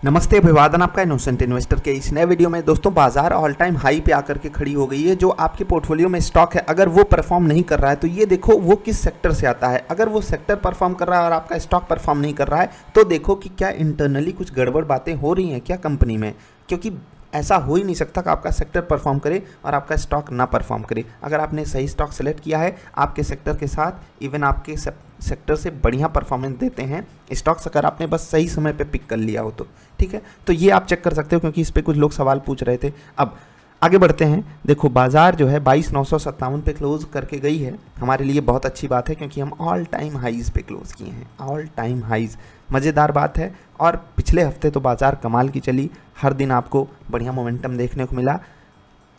नमस्ते, अभिवादन आपका इनोसेंट इन्वेस्टर के इस नए वीडियो में। दोस्तों, बाजार ऑल टाइम हाई पे आकर के खड़ी हो गई है। जो आपके पोर्टफोलियो में स्टॉक है, अगर वो परफॉर्म नहीं कर रहा है तो ये देखो वो किस सेक्टर से आता है। अगर वो सेक्टर परफॉर्म कर रहा है और आपका स्टॉक परफॉर्म नहीं कर रहा है तो देखो कि क्या इंटरनली कुछ गड़बड़ बातें हो रही हैं क्या कंपनी में, क्योंकि ऐसा हो ही नहीं सकता कि आपका सेक्टर परफॉर्म करे और आपका स्टॉक ना परफॉर्म करे। अगर आपने सही स्टॉक सेलेक्ट किया है, आपके सेक्टर के साथ इवन आपके सेक्टर से बढ़िया परफॉर्मेंस देते हैं स्टॉक्स, अगर आपने बस सही समय पे पिक कर लिया हो तो ठीक है। तो ये आप चेक कर सकते हो, क्योंकि इस पर कुछ लोग सवाल पूछ रहे थे। अब आगे बढ़ते हैं। देखो, बाजार जो है 22,957 पे क्लोज करके गई है। हमारे लिए बहुत अच्छी बात है, क्योंकि हम ऑल टाइम हाईज पे क्लोज किए हैं। ऑल टाइम हाईज मज़ेदार बात है। और पिछले हफ्ते तो बाजार कमाल की चली, हर दिन आपको बढ़िया मोमेंटम देखने को मिला।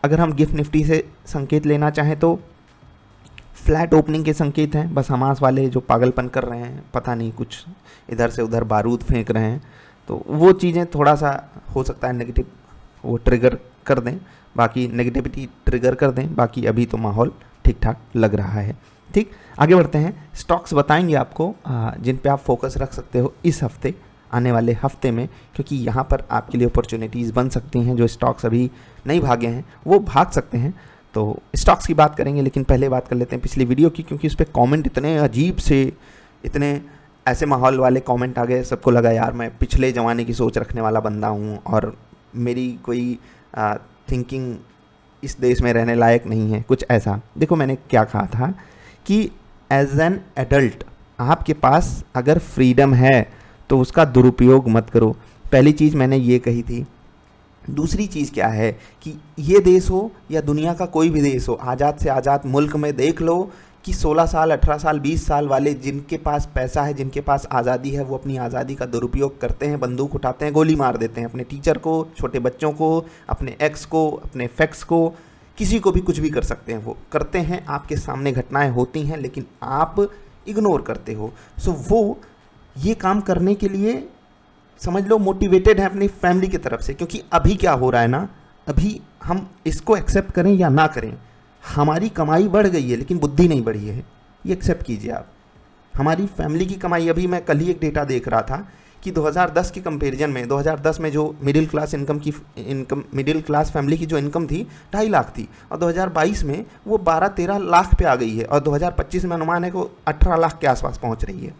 अगर हम गिफ्ट निफ्टी से संकेत लेना चाहें तो फ्लैट ओपनिंग के संकेत हैं। बस हमास वाले जो पागलपन कर रहे हैं, पता नहीं कुछ इधर से उधर बारूद फेंक रहे हैं, तो वो चीज़ें थोड़ा सा हो सकता है नेगेटिव वो ट्रिगर कर दें, बाकी नेगेटिविटी ट्रिगर कर दें। बाकी अभी तो माहौल ठीक ठाक लग रहा है। ठीक, आगे बढ़ते हैं। स्टॉक्स बताएंगे आपको जिन पे आप फोकस रख सकते हो इस हफ्ते, आने वाले हफ्ते में, क्योंकि यहाँ पर आपके लिए अपॉर्चुनिटीज़ बन सकती हैं। जो स्टॉक्स अभी नहीं भागे हैं वो भाग सकते हैं। तो स्टॉक्स की बात करेंगे, लेकिन पहले बात कर लेते हैं पिछली वीडियो की, क्योंकि उस पर कॉमेंट इतने अजीब से, इतने ऐसे माहौल वाले कमेंट आ गए। सबको लगा यार मैं पिछले ज़माने की सोच रखने वाला बंदा हूँ और मेरी कोई थिंकिंग इस देश में रहने लायक नहीं है, कुछ ऐसा। देखो, मैंने क्या कहा था कि एज एन एडल्ट आपके पास अगर फ्रीडम है तो उसका दुरुपयोग मत करो। पहली चीज़ मैंने ये कही थी। दूसरी चीज़ क्या है कि ये देश हो या दुनिया का कोई भी देश हो, आज़ाद से आज़ाद मुल्क में देख लो कि 16 साल, 18 साल, 20 साल वाले जिनके पास पैसा है, जिनके पास आज़ादी है, वो अपनी आज़ादी का दुरुपयोग करते हैं, बंदूक उठाते हैं, गोली मार देते हैं। अपने टीचर को, छोटे बच्चों को, अपने एक्स को, अपने फैक्स को, किसी को भी कुछ भी कर सकते हैं। वो करते हैं, आपके सामने घटनाएं होती हैं, लेकिन आप इग्नोर करते हो। सो वो ये काम करने के लिए समझ लो मोटिवेटेड है अपनी फैमिली की तरफ से। क्योंकि अभी क्या हो रहा है ना, अभी हम इसको एक्सेप्ट करें या ना करें, हमारी कमाई बढ़ गई है लेकिन बुद्धि नहीं बढ़ी है। ये एक्सेप्ट कीजिए आप। हमारी फैमिली की कमाई, अभी मैं कल ही एक डेटा देख रहा था कि 2010 के कंपैरिजन में 2010 में जो मिडिल क्लास फैमिली की जो इनकम थी 2.5 लाख थी, और 2022 में वो 12-13 लाख पे आ गई है, और 2025 में अनुमान है कि 18 लाख के आसपास पहुंच रही है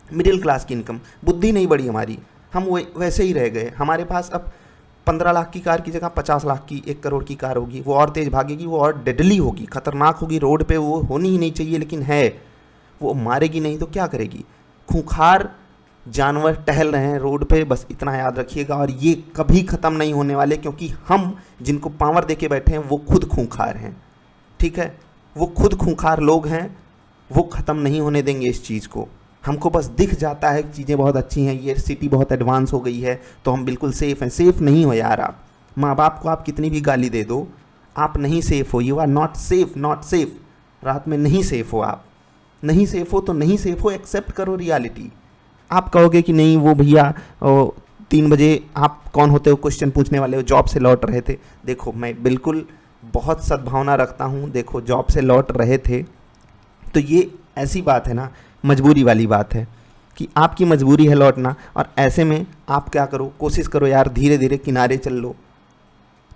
मिडिल क्लास की इनकम। बुद्धि नहीं बढ़ी हमारी, हम वैसे ही रह गए। हमारे पास अब 15 लाख की कार की जगह 50 लाख की, 1 करोड़ की कार होगी। वो और तेज़ भागेगी, वो और डेडली होगी, खतरनाक होगी। रोड पे वो होनी ही नहीं चाहिए, लेकिन है। वो मारेगी नहीं तो क्या करेगी। खूंखार जानवर टहल रहे हैं रोड पे, बस इतना याद रखिएगा। और ये कभी ख़त्म नहीं होने वाले, क्योंकि हम जिनको पावर दे के बैठे हैं वो खुद खूंखार हैं। ठीक है, वो खुद खूंखार लोग हैं, वो ख़त्म नहीं होने देंगे इस चीज़ को। हमको बस दिख जाता है कि चीज़ें बहुत अच्छी हैं, ये सिटी बहुत एडवांस हो गई है तो हम बिल्कुल सेफ़ हैं। सेफ़ नहीं हो यार आप। माँ बाप को आप कितनी भी गाली दे दो, आप नहीं सेफ़ हो। You are not safe, not safe. रात में नहीं सेफ़ हो आप। नहीं सेफ़ हो तो नहीं सेफ़ हो, एक्सेप्ट करो रियलिटी। आप कहोगे कि नहीं वो भैया 3 बजे, आप कौन होते हो क्वेश्चन पूछने वाले हो, जॉब से लौट रहे थे। देखो, मैं बिल्कुल बहुत सद्भावना रखता हूँ। देखो, जॉब से लौट रहे थे तो ये ऐसी बात है ना, मजबूरी वाली बात है कि आपकी मजबूरी है लौटना। और ऐसे में आप क्या करो, कोशिश करो यार, धीरे धीरे किनारे चल लो।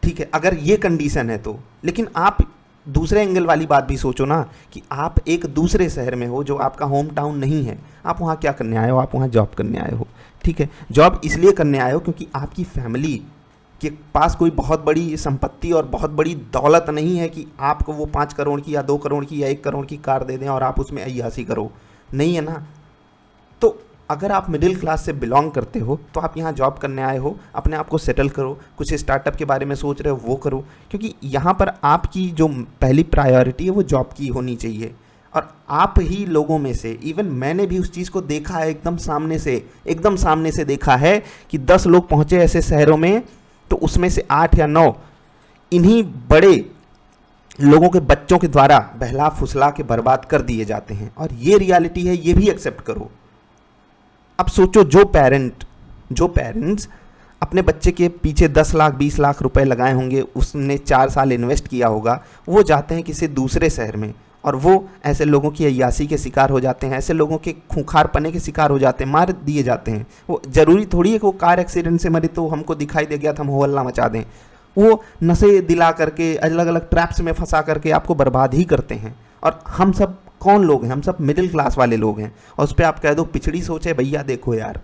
ठीक है, अगर ये कंडीशन है तो। लेकिन आप दूसरे एंगल वाली बात भी सोचो ना, कि आप एक दूसरे शहर में हो जो आपका होम टाउन नहीं है। आप वहाँ क्या करने आए हो? आप वहाँ जॉब करने आए हो। ठीक है, जॉब इसलिए करने आए हो क्योंकि आपकी फैमिली के पास कोई बहुत बड़ी संपत्ति और बहुत बड़ी दौलत नहीं है कि आपको वो 5 करोड़ की या 2 करोड़ की या 1 करोड़ की कार दे दें और आप उसमें अय्यासी करो। नहीं है ना। तो अगर आप मिडिल क्लास से बिलोंग करते हो तो आप यहाँ जॉब करने आए हो, अपने आप को सेटल करो, कुछ स्टार्टअप के बारे में सोच रहे हो वो करो, क्योंकि यहाँ पर आपकी जो पहली प्रायोरिटी है वो जॉब की होनी चाहिए। और आप ही लोगों में से, इवन मैंने भी उस चीज़ को देखा है एकदम सामने से देखा है कि 10 लोग पहुँचे ऐसे शहरों में, तो उसमें से 8 या 9 इन्हीं बड़े लोगों के बच्चों के द्वारा बहला फुसला के बर्बाद कर दिए जाते हैं। और ये रियलिटी है, ये भी एक्सेप्ट करो। अब सोचो, जो पेरेंट्स अपने बच्चे के पीछे 10 लाख 20 लाख रुपए लगाए होंगे, उसने 4 साल इन्वेस्ट किया होगा, वो जाते हैं किसी दूसरे शहर में और वो ऐसे लोगों की अय्यासी के शिकार हो जाते हैं, ऐसे लोगों के खूंखारपने के शिकार हो जाते हैं, मार दिए जाते हैं। वो ज़रूरी थोड़ी है कि वो कार एक्सीडेंट से मरे तो हमको दिखाई दे गया था हम हो हल्ला मचा दें। वो नशे दिला करके अलग अलग ट्रैप्स में फंसा करके आपको बर्बाद ही करते हैं। और हम सब कौन लोग हैं? हम सब मिडिल क्लास वाले लोग हैं, और उस पर आप कह दो पिछड़ी सोच है। भैया देखो यार,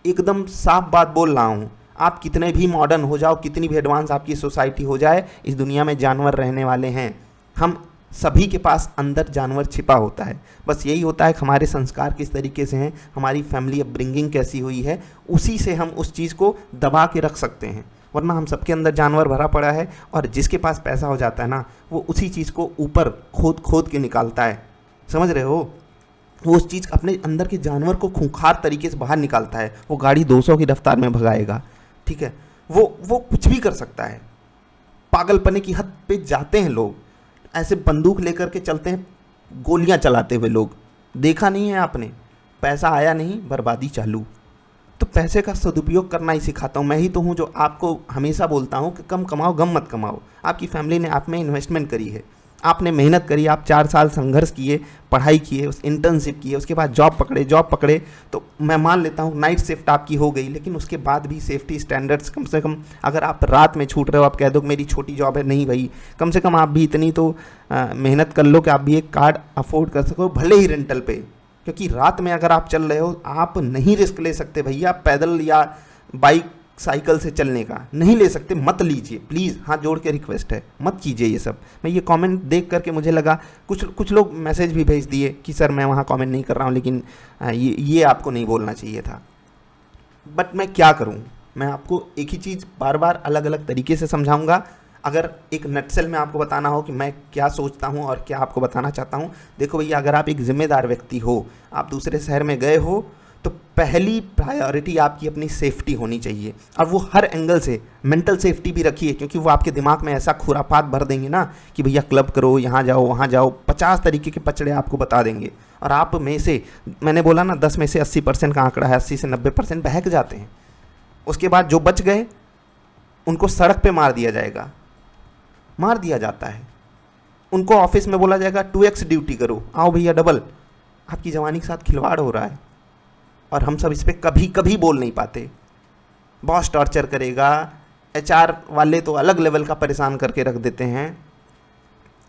एकदम साफ बात बोल रहा हूँ, आप कितने भी मॉडर्न हो जाओ, कितनी भी एडवांस आपकी सोसाइटी हो जाए, इस दुनिया में जानवर रहने वाले हैं। हम सभी के पास अंदर जानवर छिपा होता है। बस यही होता है कि हमारे संस्कार किस तरीके से हैं, हमारी फैमिली अपब्रिंगिंग कैसी हुई है, उसी से हम उस चीज़ को दबा के रख सकते हैं। वरना हम सबके अंदर जानवर भरा पड़ा है, और जिसके पास पैसा हो जाता है ना, वो उसी चीज़ को ऊपर खोद खोद के निकालता है। समझ रहे हो? वो उस चीज़ अपने अंदर के जानवर को खूंखार तरीके से बाहर निकालता है। वो गाड़ी 200 की रफ्तार में भगाएगा, ठीक है? वो कुछ भी कर सकता है। पागलपने की हद पे जाते हैं लोग, ऐसे बंदूक लेकर के चलते हैं, गोलियां चलाते हुए लोग। देखा नहीं है आपने? पैसा आया नहीं, बर्बादी चालू। तो पैसे का सदुपयोग करना ही सिखाता हूँ। मैं ही तो हूँ जो आपको हमेशा बोलता हूँ कि कम कमाओ, गम मत कमाओ। आपकी फैमिली ने आप में इन्वेस्टमेंट करी है, आपने मेहनत करी, आप 4 साल संघर्ष किए, पढ़ाई किए, उस इंटर्नशिप किए, उसके बाद जॉब पकड़े। तो मैं मान लेता हूँ नाइट शिफ्ट आपकी हो गई, लेकिन उसके बाद भी सेफ्टी स्टैंडर्ड्स कम से कम, अगर आप रात में छूट रहे हो, आप कह दो मेरी छोटी जॉब है, नहीं भाई, कम से कम आप भी इतनी तो मेहनत कर लो कि आप भी एक कार्ड अफोर्ड कर सको, भले ही रेंटल पे। क्योंकि रात में अगर आप चल रहे हो, आप नहीं रिस्क ले सकते भैया पैदल या बाइक साइकिल से चलने का, नहीं ले सकते, मत लीजिए प्लीज़, हाथ जोड़ के रिक्वेस्ट है, मत कीजिए ये सब। मैं ये कमेंट देख करके मुझे लगा, कुछ लोग मैसेज भी भेज दिए कि सर मैं वहाँ कमेंट नहीं कर रहा हूँ, लेकिन ये आपको नहीं बोलना चाहिए था। बट मैं क्या करूँ? मैं आपको एक ही चीज़ बार बार अलग अलग तरीके से समझाऊंगा। अगर एक नटसेल में आपको बताना हो कि मैं क्या सोचता हूँ और क्या आपको बताना चाहता हूँ, देखो भैया, अगर आप एक जिम्मेदार व्यक्ति हो, आप दूसरे शहर में गए हो, तो पहली प्रायोरिटी आपकी अपनी सेफ्टी होनी चाहिए। और वो हर एंगल से, मेंटल सेफ्टी भी रखिए, क्योंकि वो आपके दिमाग में ऐसा खुरापात भर देंगे ना कि भैया क्लब करो, यहाँ जाओ, वहाँ जाओ, 50 तरीके के पचड़े आपको बता देंगे। और आप में से, मैंने बोला ना 10 में से 80% का आंकड़ा है, 80 से 90% बहक जाते हैं। उसके बाद जो बच गए उनको सड़क पे मार दिया जाएगा, मार दिया जाता है। उनको ऑफिस में बोला जाएगा 2x ड्यूटी करो, आओ भैया डबल। आपकी जवानी के साथ खिलवाड़ हो रहा है, और हम सब इस पर कभी कभी बोल नहीं पाते। बॉस टॉर्चर करेगा, HR वाले तो अलग लेवल का परेशान करके रख देते हैं,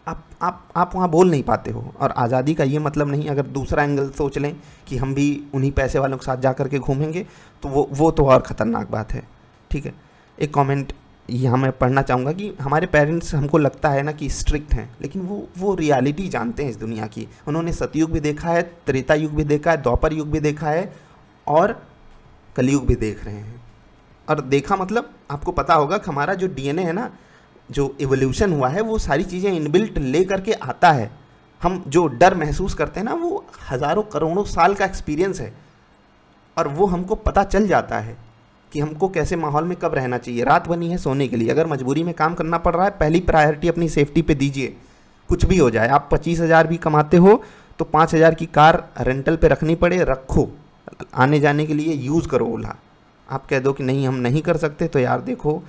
आप वहाँ बोल नहीं पाते हो। और आज़ादी का ये मतलब नहीं, अगर दूसरा एंगल सोच लें कि हम भी उन्हीं पैसे वालों के साथ जा कर के घूमेंगे, तो वो तो और ख़तरनाक बात है, ठीक है? एक कमेंट यहाँ मैं पढ़ना चाहूँगा कि हमारे पेरेंट्स, हमको लगता है ना कि स्ट्रिक्ट हैं, लेकिन वो रियलिटी जानते हैं इस दुनिया की। उन्होंने सतयुग भी देखा है, त्रेता युग भी देखा है, द्वापर युग भी देखा है, और कलयुग भी देख रहे हैं। और देखा मतलब आपको पता होगा कि हमारा जो DNA है ना, जो इवोल्यूशन हुआ है, वो सारी चीज़ें इनबिल्ट ले करके आता है। हम जो डर महसूस करते हैं ना, वो हज़ारों करोड़ों साल का एक्सपीरियंस है, और वो हमको पता चल जाता है कि हमको कैसे माहौल में कब रहना चाहिए। रात बनी है सोने के लिए, अगर मजबूरी में काम करना पड़ रहा है, पहली प्रायोरिटी अपनी सेफ्टी पे दीजिए। कुछ भी हो जाए, आप 25,000 भी कमाते हो तो 5,000 की कार रेंटल पे रखनी पड़े, रखो, आने जाने के लिए यूज़ करो ओला। आप कह दो कि नहीं हम नहीं कर सकते, तो यार देखो,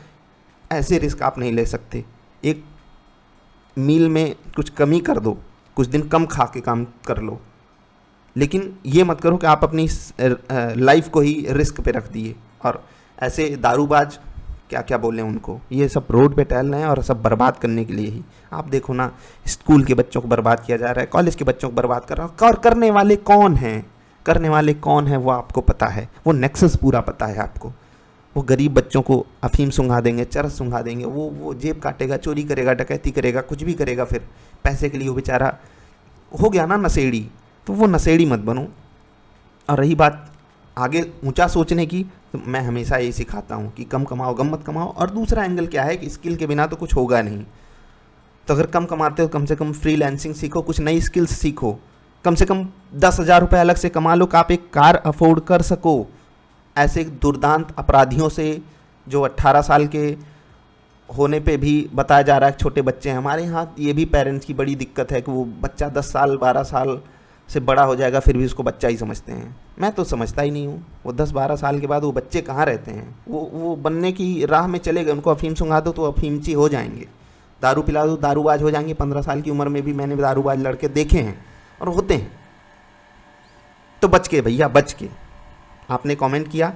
ऐसे रिस्क आप नहीं ले सकते। एक मील में कुछ कमी कर दो, कुछ दिन कम खा के काम कर लो, लेकिन ये मत करो कि आप अपनी लाइफ को ही रिस्क पे रख दिए। और ऐसे दारूबाज, क्या क्या बोलें उनको, ये सब रोड पे टहल रहे हैं और सब बर्बाद करने के लिए ही। आप देखो ना, स्कूल के बच्चों को बर्बाद किया जा रहा है, कॉलेज के बच्चों को बर्बाद कर रहा है। और करने वाले कौन हैं? करने वाले कौन है वो आपको पता है, वो नेक्सस पूरा पता है आपको। वो गरीब बच्चों को अफीम सुंघा देंगे, चरस सुंघा देंगे, वो जेब काटेगा, चोरी करेगा, डकैती करेगा, कुछ भी करेगा, फिर पैसे के लिए वो बेचारा हो गया ना नशेड़ी। तो वो नशेड़ी मत बनो। और रही बात आगे ऊंचा सोचने की, तो मैं हमेशा यही सिखाता हूँ कि कम कमाओ, गम मत कमाओ। और दूसरा एंगल क्या है कि स्किल के बिना तो कुछ होगा नहीं। तो अगर कम कमाते हो, कम से कम फ्रीलांसिंग सीखो, कुछ नई स्किल्स सीखो, कम से कम 10,000 रुपये अलग से कमा लो कि आप एक कार अफोर्ड कर सको। ऐसे दुर्दांत अपराधियों से, जो 18 साल के होने पे भी बताया जा रहा है छोटे बच्चे हैं हमारे यहाँ, ये भी पेरेंट्स की बड़ी दिक्कत है कि वो बच्चा 10 साल 12 साल से बड़ा हो जाएगा, फिर भी उसको बच्चा ही समझते हैं। मैं तो समझता ही नहीं हूँ। वो 10-12 साल के बाद वो बच्चे कहाँ रहते हैं? वो बनने की राह में चले गए, उनको अफीम सुंघा दो तो अफीमची हो जाएंगे। दारू पिला दो दारूबाज हो जाएंगे। 15 साल की उम्र में भी मैंने दारूबाज लड़के देखे हैं और होते हैं। तो बच के भैया, बच के। आपने कमेंट किया,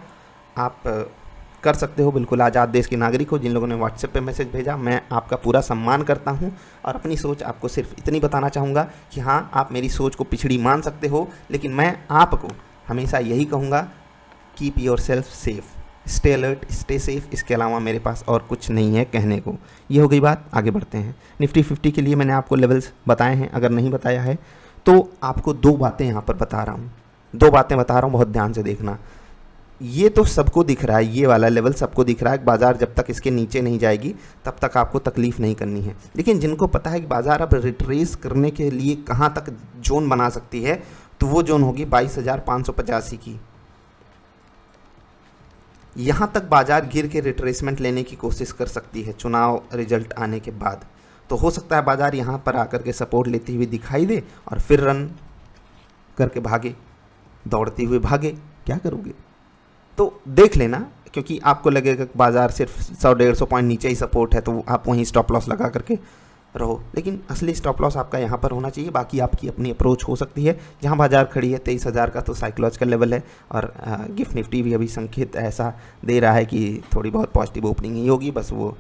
आप कर सकते हो, बिल्कुल आज़ाद देश के नागरिक हो। जिन लोगों ने व्हाट्सएप पे मैसेज भेजा, मैं आपका पूरा सम्मान करता हूं और अपनी सोच आपको सिर्फ इतनी बताना चाहूँगा कि हाँ, आप मेरी सोच को पिछड़ी मान सकते हो, लेकिन मैं आपको हमेशा यही कहूँगा, keep your self safe, stay alert, stay safe. इसके अलावा मेरे पास और कुछ नहीं है कहने को। ये हो गई बात, आगे बढ़ते हैं। निफ्टी 50 के लिए मैंने आपको लेवल्स बताए हैं, अगर नहीं बताया है तो आपको दो बातें यहाँ पर बता रहा हूँ, दो बातें बता रहा हूँ, बहुत ध्यान से देखना। ये तो सबको दिख रहा है, ये वाला लेवल सबको दिख रहा है। बाज़ार जब तक इसके नीचे नहीं जाएगी तब तक आपको तकलीफ़ नहीं करनी है। लेकिन जिनको पता है कि बाज़ार अब रिट्रेस करने के लिए कहाँ तक जोन बना सकती है, तो वो जोन होगी 22,585 की। यहाँ तक बाज़ार गिर के रिट्रेसमेंट लेने की कोशिश कर सकती है चुनाव रिजल्ट आने के बाद। तो हो सकता है बाज़ार यहाँ पर आकर के सपोर्ट लेती हुई दिखाई दे और फिर रन करके भागे, दौड़ते हुए भागे। क्या करोगे? तो देख लेना, क्योंकि आपको लगेगा कि बाज़ार सिर्फ 100-150 पॉइंट नीचे ही सपोर्ट है तो आप वहीं स्टॉप लॉस लगा करके रहो। लेकिन असली स्टॉप लॉस आपका यहाँ पर होना चाहिए। बाकी आपकी अपनी अप्रोच हो सकती है। जहाँ बाज़ार खड़ी है 23,000 का तो साइकोलॉजिकल लेवल है, और गिफ्ट निफ्टी भी अभी संकेत ऐसा दे रहा है कि थोड़ी बहुत पॉजिटिव ओपनिंग ही होगी। बस वो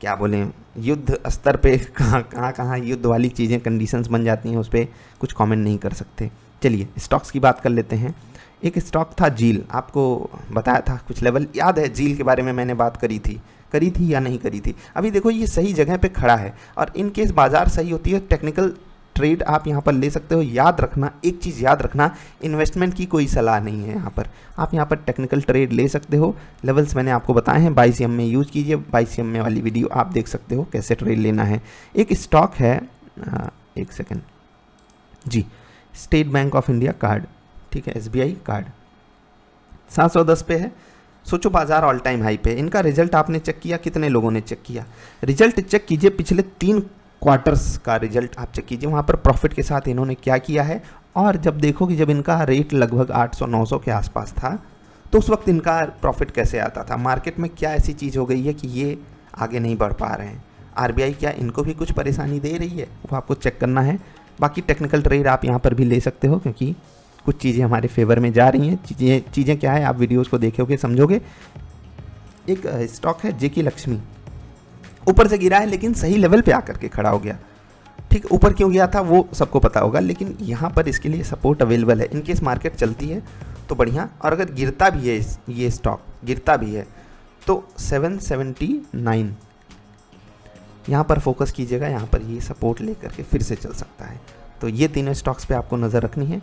क्या बोलें, युद्ध स्तर पे कहाँ युद्ध वाली चीज़ें, कंडीशंस बन जाती हैं, उस पर कुछ कमेंट नहीं कर सकते। चलिए स्टॉक्स की बात कर लेते हैं। एक स्टॉक था जील, आपको बताया था कुछ लेवल याद है? जील के बारे में मैंने बात करी थी या नहीं करी थी? अभी देखो ये सही जगह पे खड़ा है, और इन केस बाज़ार सही होती है टेक्निकल ट्रेड आप यहाँ पर ले सकते हो। याद रखना, एक चीज़ याद रखना, इन्वेस्टमेंट की कोई सलाह नहीं है यहाँ पर। आप यहाँ पर टेक्निकल ट्रेड ले सकते हो। लेवल्स मैंने आपको बताए हैं, 22 EM में यूज़ कीजिए। 22 EM में वाली वीडियो आप देख सकते हो कैसे ट्रेड लेना है। एक स्टॉक है, एक सेकेंड जी, State Bank of India card, ठीक है, SBI कार्ड 710 पे है। सोचो बाजार ऑल टाइम हाई पे। इनका रिजल्ट आपने चेक किया? कितने लोगों ने चेक किया? रिजल्ट चेक कीजिए, पिछले 3 क्वार्टर्स का रिजल्ट आप चेक कीजिए, वहाँ पर प्रॉफिट के साथ इन्होंने क्या किया है। और जब देखो कि जब इनका रेट लगभग 800-900 के आसपास था, तो उस वक्त इनका प्रॉफिट कैसे आता था। मार्केट में क्या ऐसी चीज़ हो गई है कि ये आगे नहीं बढ़ पा रहे हैं? RBI क्या इनको भी कुछ परेशानी दे रही है? वो आपको चेक करना है। बाकी टेक्निकल ट्रेड आप यहाँ पर भी ले सकते हो, क्योंकि कुछ चीज़ें हमारे फेवर में जा रही हैं। चीज़ें क्या है, आप वीडियोस को देखोगे समझोगे। एक स्टॉक है जेके लक्ष्मी, ऊपर से गिरा है लेकिन सही लेवल पे आकर के खड़ा हो गया। ठीक, ऊपर क्यों गया था वो सबको पता होगा, लेकिन यहाँ पर इसके लिए सपोर्ट अवेलेबल है। इनकेस मार्केट चलती है तो बढ़िया, और अगर गिरता भी है, ये स्टॉक गिरता भी है, तो 779 यहाँ पर फोकस कीजिएगा। यहाँ पर ये सपोर्ट लेकर के फिर से चल सकता है। तो ये तीनों स्टॉक्स पे आपको नज़र रखनी है।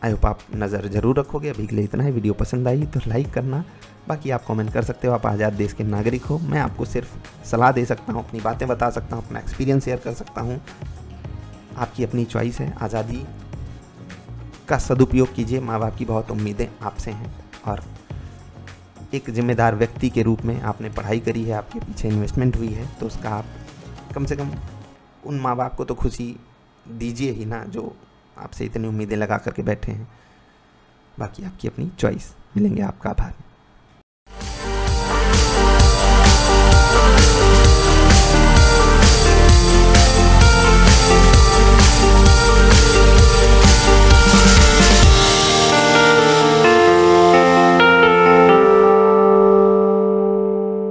आई होप आप नज़र ज़रूर रखोगे। अभी के लिए इतना है। वीडियो पसंद आई तो लाइक करना, बाकी आप कमेंट कर सकते हो। आप आज़ाद देश के नागरिक हो, मैं आपको सिर्फ सलाह दे सकता हूँ, अपनी बातें बता सकता हूँ, अपना एक्सपीरियंस शेयर कर सकता हूँ। आपकी अपनी चॉइस है। आज़ादी का सदुपयोग कीजिए। माँ बाप की बहुत उम्मीदें आपसे हैं, और एक जिम्मेदार व्यक्ति के रूप में आपने पढ़ाई करी है, आपके पीछे इन्वेस्टमेंट हुई है, तो उसका आप कम से कम उन माँ बाप को तो खुशी दीजिए ही ना, जो आपसे इतनी उम्मीदें लगा करके बैठे हैं। बाकी आपकी अपनी चॉइस। मिलेंगे, आपका आभार।